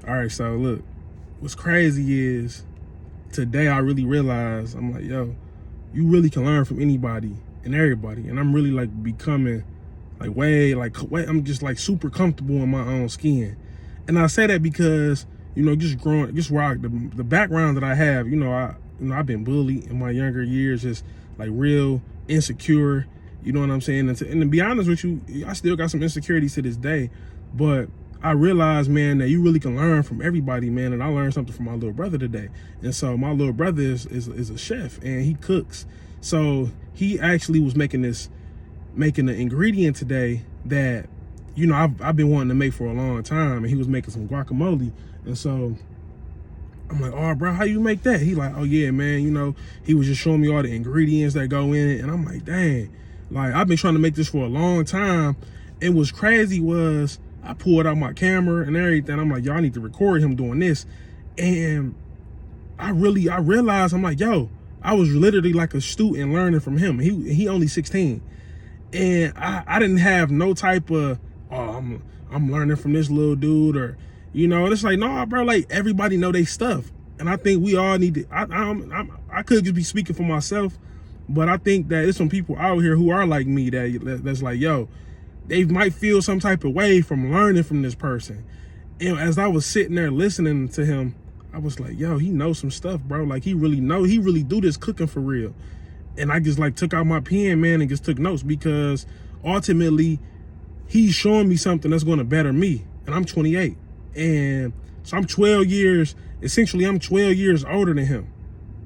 All right, so look, what's crazy is today I really realized, I'm like, yo, you really can learn from anybody and everybody. And I'm really like becoming like way, I'm just like super comfortable in my own skin. And I say that because, you know, just the background that I have, I've been bullied in my younger years, just like real insecure, you know what I'm saying? And to be honest with you, I still got some insecurities to this day, but I realized, man, that you really can learn from everybody, man. And I learned something from my little brother today. And so my little brother is a chef and he cooks. So he actually was making an ingredient today that, you know, I've been wanting to make for a long time. And he was making some guacamole. And so I'm like, oh, bro, how you make that? He like, oh, yeah, man, you know, he was just showing me all the ingredients that go in it. And I'm like, dang, like, I've been trying to make this for a long time. And what's crazy was I pulled out my camera and everything. I'm like, yo, I need to record him doing this. And I realized, I'm like, yo, I was literally like a student learning from him. He only 16. And I didn't have no type of, oh, I'm learning from this little dude, or, you know, and it's like, no, bro, like everybody know they stuff. And I think we all need to, I could just be speaking for myself, but I think that there's some people out here who are like me that's like, yo, they might feel some type of way from learning from this person. And as I was sitting there listening to him, I was like, yo, he knows some stuff, bro. Like he really do this cooking for real. And I just like took out my pen, man, and just took notes, because ultimately he's showing me something that's going to better me. And I'm 28. And so I'm 12 years older than him.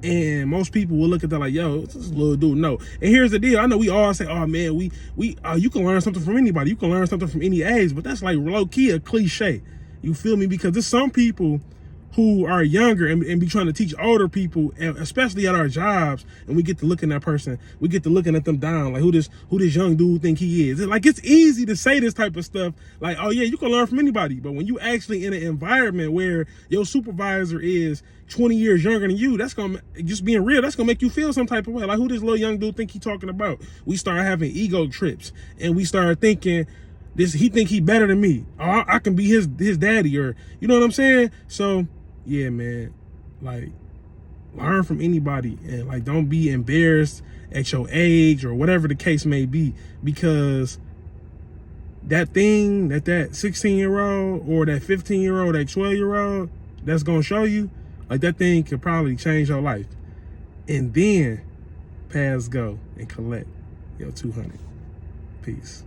And most people will look at that like, yo, this little dude. No. And here's the deal. I know we all say, oh man, you can learn something from anybody. You can learn something from any age, but that's like low key a cliche. You feel me? Because there's some people who are younger and be trying to teach older people, and especially at our jobs, and we get to looking at that person, we get to looking at them down, like who this young dude think he is. Like, it's easy to say this type of stuff, like, oh yeah, you can learn from anybody. But when you actually in an environment where your supervisor is 20 years younger than you, that's gonna, just being real, that's gonna make you feel some type of way. Like, who this little young dude think he talking about? We start having ego trips, and we start thinking, he think he better than me. Or I can be his daddy, or, you know what I'm saying? So yeah, man, like, learn from anybody, and like, don't be embarrassed at your age or whatever the case may be, because that thing that 16-year-old or that 15-year-old, that 12-year-old that's gonna show you, like, that thing could probably change your life. And then pass go and collect your 200. Peace.